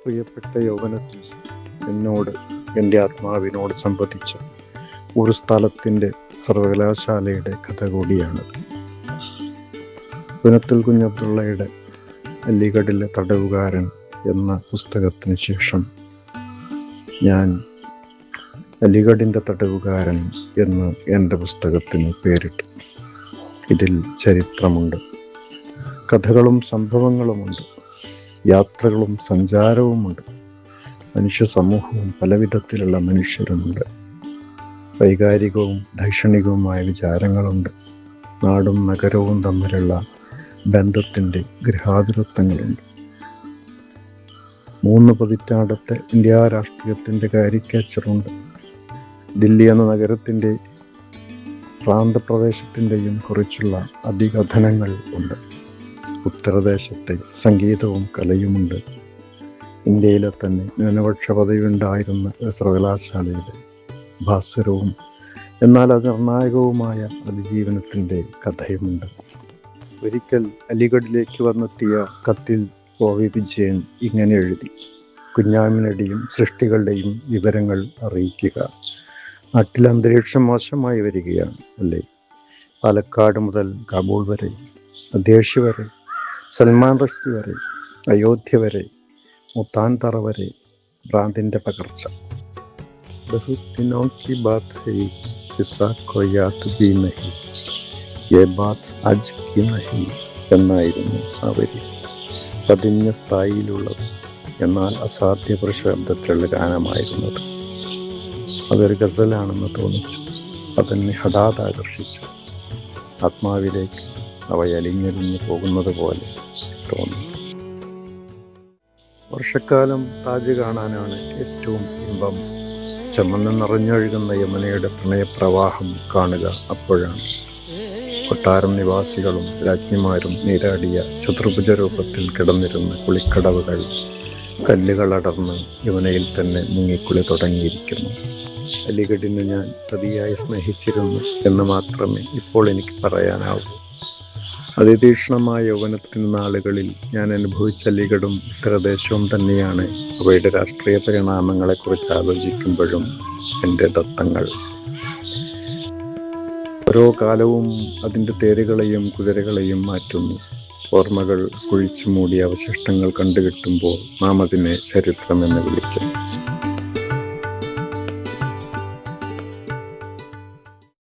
പ്രിയപ്പെട്ട യൗവനത്തിൽ എന്നോട്, എൻ്റെ ആത്മാവിനോട് സംവദിച്ച ഒരു സ്ഥലത്തിൻ്റെ സർവകലാശാലയുടെ കഥ കൂടിയാണത്. പുനത്തിൽ കുഞ്ഞബ്ദുള്ളയുടെ അലിഗഡിലെ തടവുകാരൻ എന്ന പുസ്തകത്തിന് ശേഷം ഞാൻ അലിഗഡിൻ്റെ തടവുകാരൻ എന്ന് എൻ്റെ പുസ്തകത്തിന് പേരിട്ടു. ഇതിൽ ചരിത്രമുണ്ട്, കഥകളും സംഭവങ്ങളുമുണ്ട്, യാത്രകളും സഞ്ചാരവുമുണ്ട്, മനുഷ്യ സമൂഹവും പലവിധത്തിലുള്ള മനുഷ്യരുമുണ്ട്, വൈകാരികവും ദൈക്ഷണികവുമായ വിചാരങ്ങളുണ്ട്, നാടും നഗരവും തമ്മിലുള്ള ബന്ധത്തിൻ്റെ ഗൃഹാതുരത്വങ്ങളുണ്ട്. 3 പതിറ്റാണ്ടത്തെ ഇന്ത്യ രാഷ്ട്രീയത്തിൻ്റെ കാരിക്കേച്ചറുണ്ട്. ദില്ലി എന്ന നഗരത്തിൻ്റെ പ്രാന്തപ്രദേശത്തിൻ്റെയും കുറിച്ചുള്ള അതികഥനങ്ങൾ ഉണ്ട്. ഉത്തരദേശത്തെ സംഗീതവും കലയുമുണ്ട്. ഇന്ത്യയിലെ തന്നെ ന്യൂനപക്ഷ പദവി ഉണ്ടായിരുന്ന സർവകലാശാലയുടെ ഭാസുരവും എന്നാൽ അത് നിർണായകവുമായ അതിജീവനത്തിൻ്റെ കഥയുമുണ്ട്. ഒരിക്കൽ അലിഗഡിലേക്ക് വന്നെത്തിയ കത്തിൽ OV വിജയൻ ഇങ്ങനെ എഴുതി: കുഞ്ഞാമിനുടെയും സൃഷ്ടികളുടെയും വിവരങ്ങൾ അറിയിക്കുക. നാട്ടിൽ അന്തരീക്ഷം മോശമായി വരികയാണ് അല്ലേ? പാലക്കാട് മുതൽ കാബൂൾ വരെ, മധ്യേഷ്യ വരെ, സൽമാൻ റഷ്ദി വരെ, അയോധ്യ വരെ, മുത്താൻ തറ വരെ ഭ്രാന്തിൻ്റെ പകർച്ച. बहुत दिनों की बात है, किस्सा को याद भी नहीं, ये बात आज की नहीं എന്നായിരുന്നു ആ വരി. പതിഞ്ഞ സ്ഥായിയിലുള്ളത് എന്നാൽ അസാധ്യ പ്രശബ്ദത്തിലുള്ള ഗാനമായിരുന്നത്. അതൊരു ഗസലാണെന്ന് തോന്നിച്ചു. അതെന്നെ ഹഠാത് ആകർഷിച്ചു. ആത്മാവിലേക്ക് അവയലിഞ്ഞെറിഞ്ഞു പോകുന്നത് പോലെ തോന്നി. വർഷക്കാലം താജ് കാണാനാണ് ഏറ്റവും ഇമ്പം. ചമന്ന് നിറഞ്ഞൊഴുകുന്ന യമുനയുടെ പ്രണയപ്രവാഹം കാണുക അപ്പോഴാണ്. കൊട്ടാരം നിവാസികളും രാജ്ഞിമാരും നീരാടിയ ചതുർഭുജ രൂപത്തിൽ കിടന്നിരുന്ന കുളിക്കടവുകൾ കല്ലുകളടർന്ന് യമുനയിൽ തന്നെ മുങ്ങിക്കുളി തുടങ്ങിയിരിക്കുന്നു. അലിഗഡിനെ ഞാൻ പ്രതിയായി സ്നേഹിച്ചിരുന്നു എന്ന് മാത്രമേ ഇപ്പോൾ എനിക്ക് പറയാനാവൂ. അതിതീക്ഷ്ണമായ യൗവനത്തിന് നാളുകളിൽ ഞാൻ അനുഭവിച്ച അലിഗഡും ഉത്തരദേശവും തന്നെയാണ് അവയുടെ രാഷ്ട്രീയ പരിണാമങ്ങളെക്കുറിച്ച് ആലോചിക്കുമ്പോഴും എൻ്റെ ദത്തങ്ങൾ. ഓരോ കാലവും അതിൻ്റെ തേരുകളെയും കുതിരകളെയും മാറ്റുന്നു. ഓർമ്മകൾ കുഴിച്ചു മൂടിയ അവശിഷ്ടങ്ങൾ കണ്ടുകിട്ടുമ്പോൾ നാം അതിനെ ചരിത്രമെന്ന് വിളിക്കുന്നു.